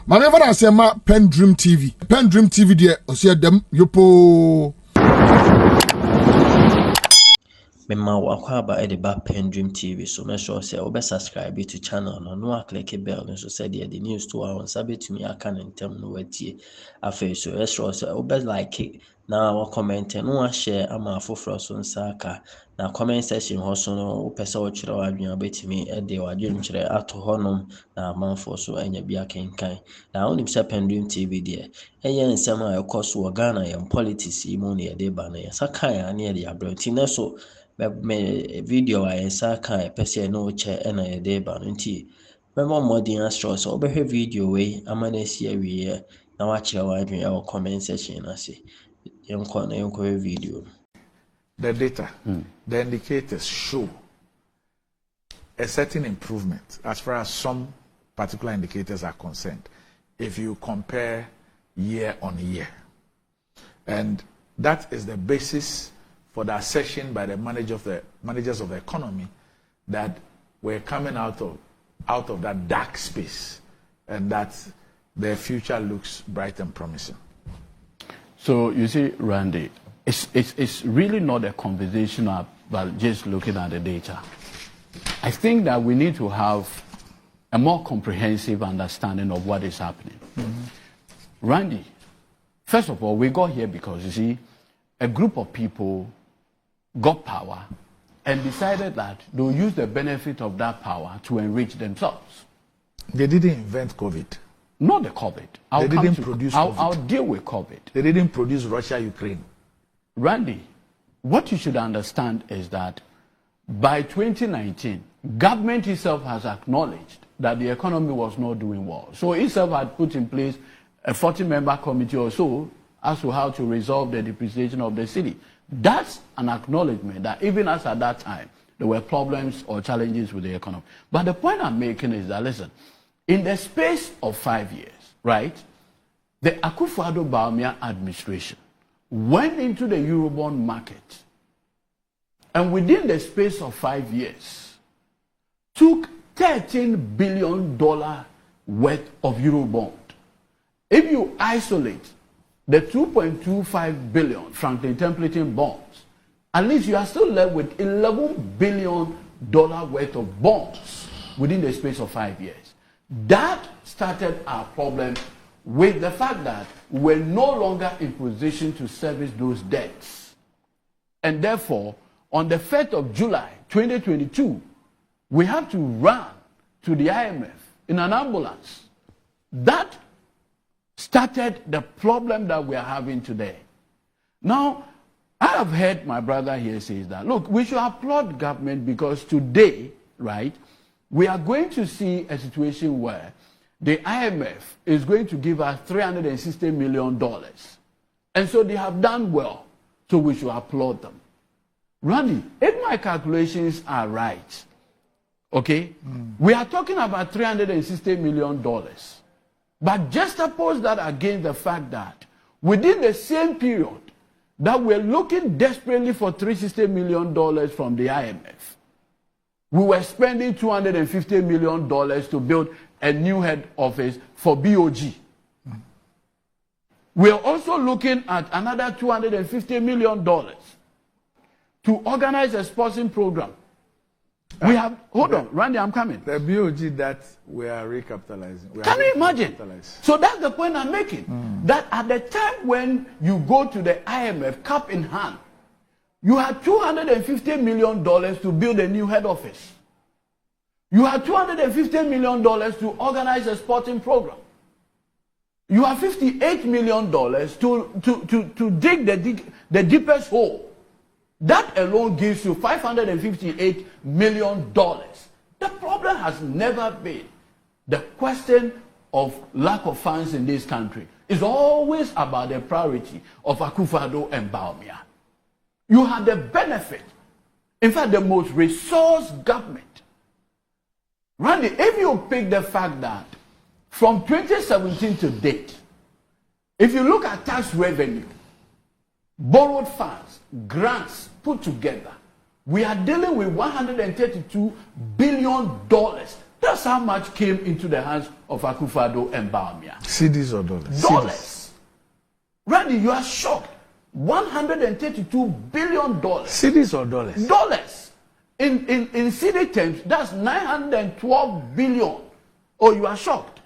Manever I say ma PENDREAM TV. PENDREAM TV there, o see them yopo. Mema wakwaba ede ba PENDREAM TV so make sure say obe subscribe to channel no click bell so say the news to our sabe to me aka ntem no watie afa so make sure say obe like na wa comment no share ama afoforo so nsaka na comment section ho so no opese wo kire wa adwen obetimi ede wa adwen kire ato honom na amanfo so anya bia kenkan na onim say PENDREAM TV there eye nsem a ekoso Ghana yam politics mu ne ede ba na yasaka ya na ede abranti na so me video I saka pese no che na ye dey ba nti me mo modern astro so obehwe video we amana si awie na wa kire wa adwen e comment section na se yenko video. The data, the indicators show a certain improvement as far as some particular indicators are concerned if you compare year on year, and that is the basis for the assertion by the managers of the economy that we're coming out of that dark space and that the future looks bright and promising. So you see, Randy, it's really not a conversation about just looking at the data. I think that we need to have a more comprehensive understanding of what is happening. Randy, first of all, we got here because, you see, a group of people got power and decided that they'll use the benefit of that power to enrich themselves. They didn't invent COVID. Not the COVID. They didn't produce COVID. I'll deal with COVID. They didn't produce Russia-Ukraine. Randy, what you should understand is that by 2019, government itself has acknowledged that the economy was not doing well. So itself had put in place a 40-member committee or so as to how to resolve the depreciation of the city. That's an acknowledgement that even as at that time, there were problems or challenges with the economy. But the point I'm making is that, listen, in the space of 5 years, right, the Akufo-Addo administration went into the Eurobond market and within the space of 5 years took $13 billion worth of Eurobond. If you isolate the 2.25 billion Franklin Templeton bonds, at least you are still left with $11 billion worth of bonds within the space of 5 years. That started our problem with the fact that we're no longer in position to service those debts. And therefore, on the 1st of July 2022, we have to run to the IMF in an ambulance. That started the problem that we are having today. Now, I have heard my brother here say that, look, we should applaud government because today, right, we are going to see a situation where the IMF is going to give us $360 million. And so they have done well. So we should applaud them. Randy, if my calculations are right, okay, we are talking about $360 million. But just oppose that against the fact that within the same period that we're looking desperately for $360 million from the IMF, we were spending $250 million to build a new head office for BOG. We are also looking at another $250 million to organize a sponsoring program. We have, hold on, Randy, I'm coming. The BOG that we are recapitalizing. Can you imagine? So that's the point I'm making. That at the time when you go to the IMF, cap in hand, you had $250 million to build a new head office. You had $250 million to organize a sporting program. You have $58 million to dig the deepest hole. That alone gives you $558 million. The problem has never been the question of lack of funds in this country. It's always about the priority of Akufo-Addo and Bawumia. You have the benefit, in fact, the most resourced government. Randy, if you pick the fact that from 2017 to date, if you look at tax revenue, borrowed funds, grants put together, we are dealing with $132 billion That's how much came into the hands of Akufo-Addo and Bawumia. Cedis or dollars? Dollars. Randy, you are shocked. $132 billion. Cedis or dollars? Dollars. In city terms, that's 912 billion. Oh, you are shocked.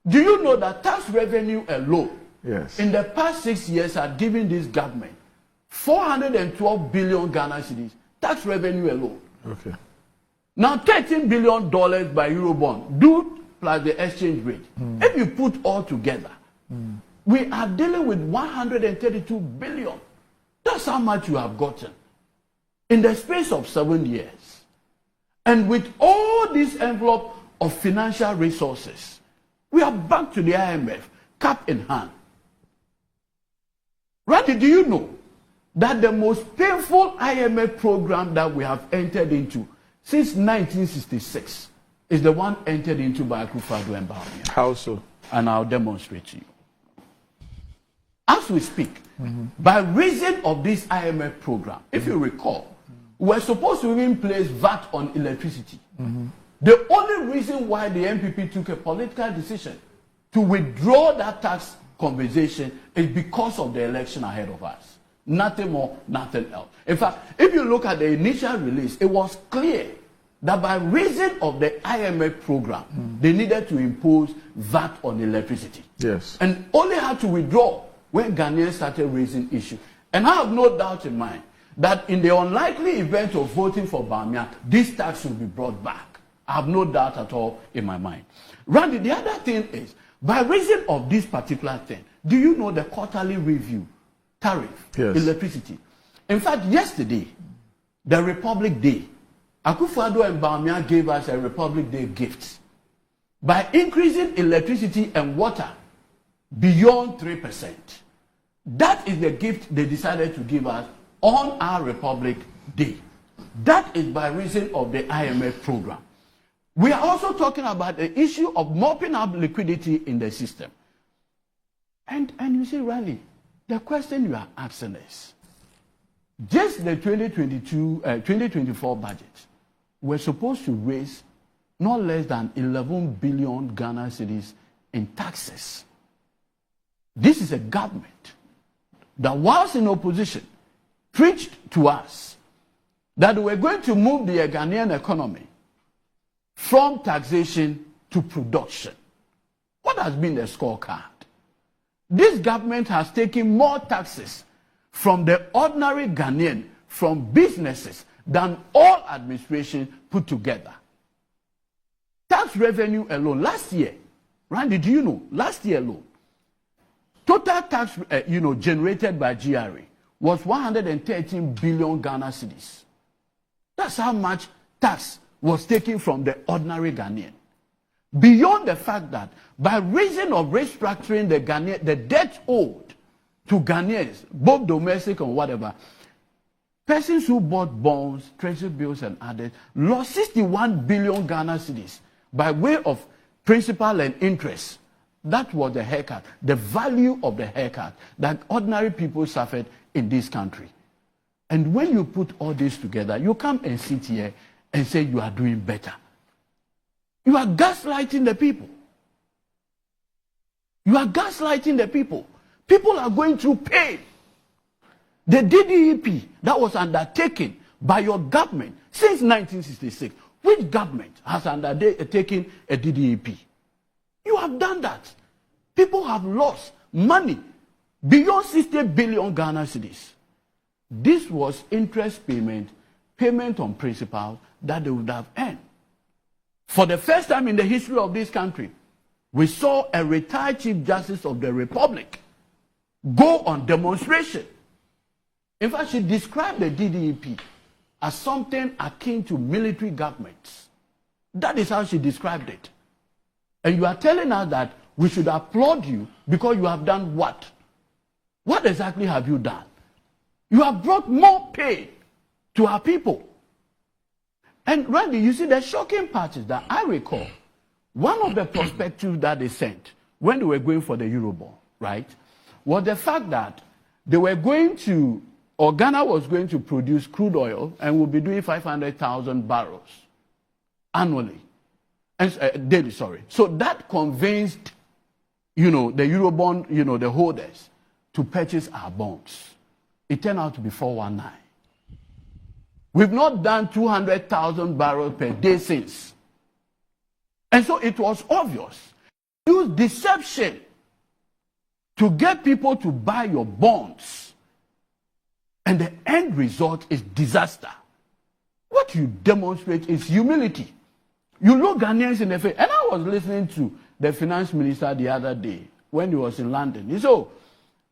Do you know that tax revenue alone, yes, in the past 6 years, have given this government 412 billion Ghana cedis, tax revenue alone. Okay. Now, $13 billion by Eurobond, due plus the exchange rate. If you put all together, we are dealing with 132 billion. That's how much you have gotten in the space of 7 years. And with all this envelope of financial resources, we are back to the IMF, cap in hand. Randy, do you know that the most painful IMF program that we have entered into since 1966 is the one entered into by Akufo-Addo and Bawumia? How so? And I'll demonstrate to you. As we speak, by reason of this IMF program, if you recall, we're supposed to even place VAT on electricity. The only reason why the MPP took a political decision to withdraw that tax conversation is because of the election ahead of us. Nothing more, nothing else. In fact, if you look at the initial release, it was clear that by reason of the IMF program, they needed to impose VAT on electricity. Yes. And only had to withdraw when Ghanaians started raising issues. And I have no doubt in mind that in the unlikely event of voting for Bawumia, this tax will be brought back. I have no doubt at all in my mind. Randy, the other thing is, by reason of this particular thing, do you know the quarterly review tariff, yes, electricity? In fact, yesterday, the Republic Day, Akufo-Addo and Bawumia gave us a Republic Day gift by increasing electricity and water beyond 3%. That is the gift they decided to give us on our Republic Day. That is by reason of the IMF program. We are also talking about the issue of mopping up liquidity in the system. And you see, Randy, the question you are asking is, just the 2024 budget, we're supposed to raise not less than 11 billion Ghana cedis in taxes. This is a government that, whilst in opposition, preached to us that we're going to move the Ghanaian economy from taxation to production. What has been the scorecard? This government has taken more taxes from the ordinary Ghanaian, from businesses, than all administration put together. Tax revenue alone, last year, Randy, do you know, last year alone, total tax generated by GRA was 113 billion Ghana cedis. That's how much tax was taken from the ordinary Ghanaian. Beyond the fact that by reason of restructuring the debt owed to Ghanaians, both domestic and whatever, persons who bought bonds, treasury bills and others lost 61 billion Ghana cedis by way of principal and interest. That was the haircut, the value of the haircut that ordinary people suffered in this country. And when you put all this together, you come and sit here and say you are doing better. You are gaslighting the people. You are gaslighting the people. People are going through pain. The DDEP that was undertaken by your government since 1966, which government has undertaken a DDEP? You have done that. People have lost money beyond 60 billion Ghana cedis. This was interest payment on principal that they would have earned. For the first time in the history of this country, we saw a retired Chief Justice of the Republic go on demonstration. In fact, she described the DDEP as something akin to military governments. That is how she described it. And you are telling us that we should applaud you because you have done what? What exactly have you done? You have brought more pain to our people. And Randy, you see, the shocking part is that I recall one of the prospectus that they sent when they were going for the Eurobond, right, was the fact that they were going to, or Ghana was going to produce crude oil and will be doing 500,000 barrels annually. and daily, sorry. So that convinced, the Eurobond, the holders to purchase our bonds. It turned out to be 419. We've not done 200,000 barrels per day since. And so it was obvious. Use deception to get people to buy your bonds. And the end result is disaster. What you demonstrate is humility. You look Ghanaians in the face. And I was listening to the finance minister the other day when he was in London. He said,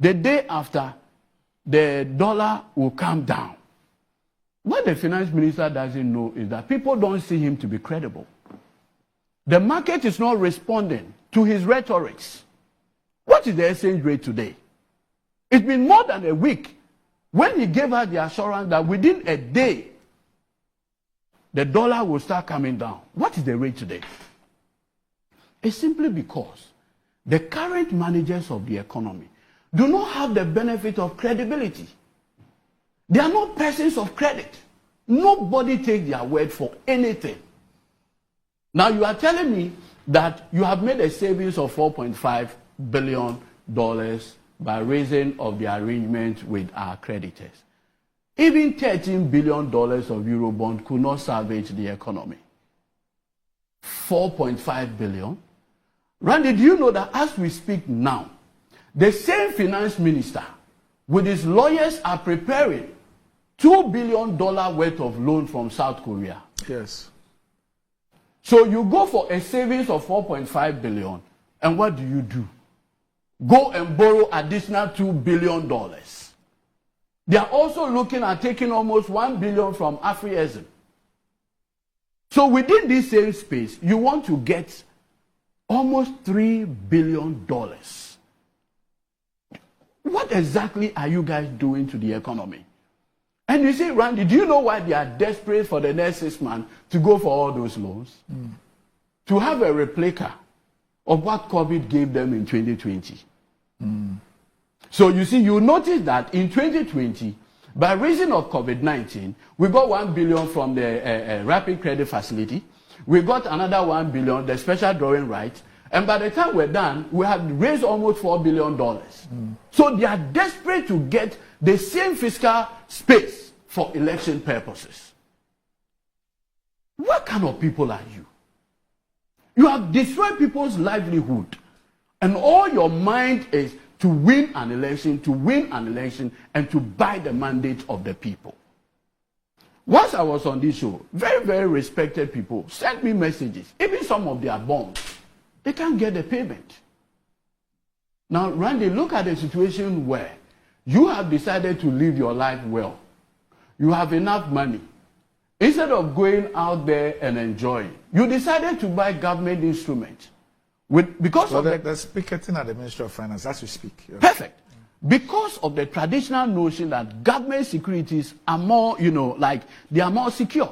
the day after, the dollar will come down. What the finance minister doesn't know is that people don't see him to be credible. The market is not responding to his rhetorics. What is the exchange rate today? It's been more than a week when he gave us the assurance that within a day, the dollar will start coming down. What is the rate today? It's simply because the current managers of the economy do not have the benefit of credibility. They are not persons of credit. Nobody takes their word for anything. Now you are telling me that you have made a savings of $4.5 billion by raising of the arrangement with our creditors. Even $13 billion of Eurobond could not salvage the economy. 4.5 billion. Randy, do you know that as we speak now, the same finance minister with his lawyers are preparing $2 billion worth of loan from South Korea? Yes. So you go for a savings of 4.5 billion, and what do? Go and borrow additional $2 billion. They are also looking at taking almost $1 billion from Afri-Exim. So within this same space, you want to get almost $3 billion. What exactly are you guys doing to the economy? And you see, Randy, do you know why they are desperate for the next 6 months to go for all those loans? To have a replica of what COVID gave them in 2020. So you see, you notice that in 2020, by reason of COVID-19, we got $1 billion from the rapid credit facility. We got another $1 billion, the special drawing rights. And by the time we're done, we had raised almost $4 billion. So they are desperate to get the same fiscal space for election purposes. What kind of people are you? You have destroyed people's livelihood. And all your mind is to win an election, and to buy the mandate of the people. Once I was on this show, very, very respected people sent me messages. Even some of their bonds, they can't get the payment. Now, Randy, look at the situation where you have decided to live your life well. You have enough money. Instead of going out there and enjoying, you decided to buy government instruments. There's picketing at the Ministry of Finance as we speak. Yeah. Perfect. Because of the traditional notion that government securities are more, they are more secured.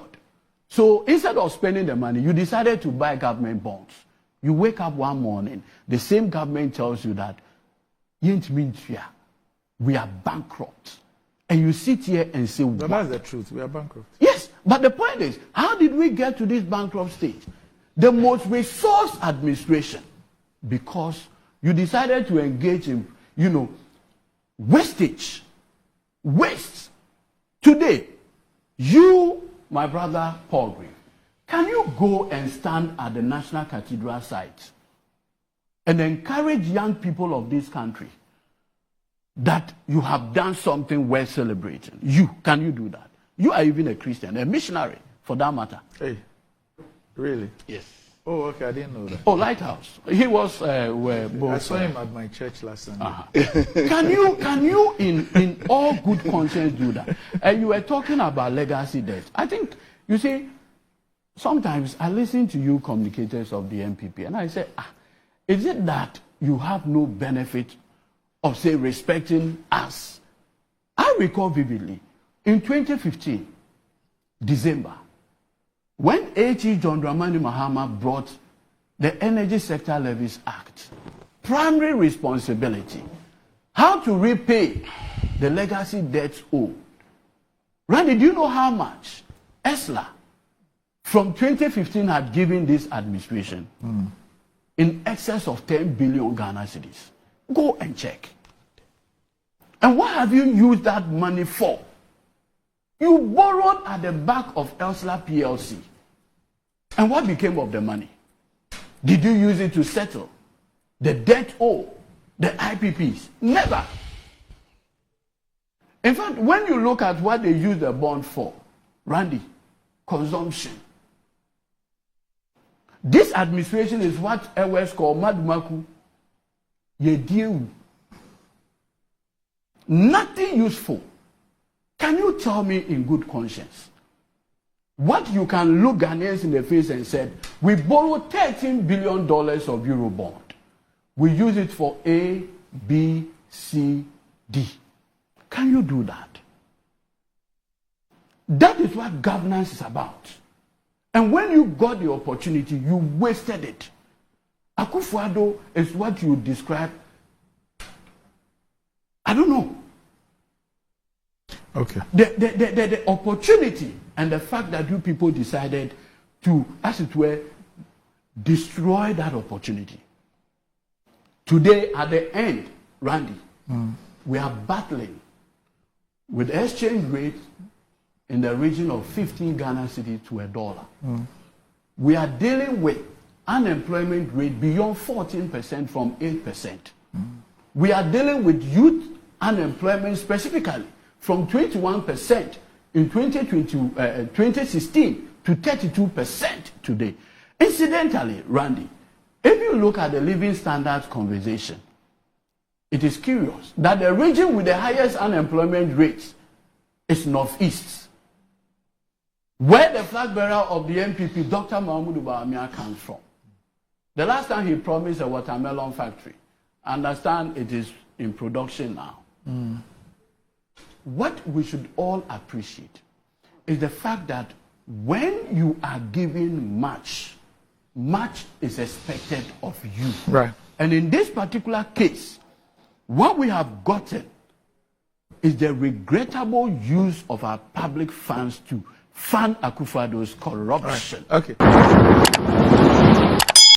So instead of spending the money, you decided to buy government bonds. You wake up one morning, the same government tells you that we are bankrupt. And you sit here and say, but that's the truth. We are bankrupt. Yes, but the point is, how did we get to this bankrupt stage? The most resource administration, because you decided to engage in, wastage. Waste. Today, you, my brother Paul Green, can you go and stand at the National Cathedral site and encourage young people of this country that you have done something worth celebrating? Can you do that? You are even a Christian, a missionary, for that matter. Hey, really? Yes. Oh, okay, I didn't know that. Oh, Lighthouse. He was I saw him at my church last Sunday. Can you, in all good conscience, do that? And you were talking about legacy debt. I think, you see, sometimes I listen to you communicators of the MPP, and I say, is it that you have no benefit of, say, respecting us? I recall vividly, in 2015, December, when H.E. John Dramani Mahama brought the Energy Sector Levies Act, primary responsibility, how to repay the legacy debts owed. Randy, do you know how much ESLA from 2015 had given this administration in excess of 10 billion Ghana cedis. Go and check. And what have you used that money for? You borrowed at the back of Elsla PLC. And what became of the money? Did you use it to settle the debt owed, the IPPs? Never. In fact, when you look at what they used the bond for, Randy, consumption. This administration is what Ewes called Madumaku Yediu. Nothing useful. Can you tell me in good conscience what you can look Ghanaians in the face and said, we borrowed $13 billion of Eurobond. We use it for A, B, C, D. Can you do that? That is what governance is about. And when you got the opportunity, you wasted it. Akufo-Addo is what you describe. I don't know. Okay. The opportunity and the fact that you people decided to, as it were, destroy that opportunity. Today, at the end, Randy, we are battling with exchange rates in the region of 15 Ghana cedis to $1. We are dealing with unemployment rate beyond 14% from 8%. We are dealing with youth unemployment specifically from 21% in 2016 to 32% today. Incidentally, Randy, if you look at the living standards conversation, it is curious that the region with the highest unemployment rates is Northeast, where the flag bearer of the MPP, Dr. Mahmoud Bawumia, comes from. The last time he promised a watermelon factory. I understand it is in production now. What we should all appreciate is the fact that when you are given much, much is expected of you. Right. And in this particular case, what we have gotten is the regrettable use of our public funds to fund Akufo-Addo's corruption. Right. Okay.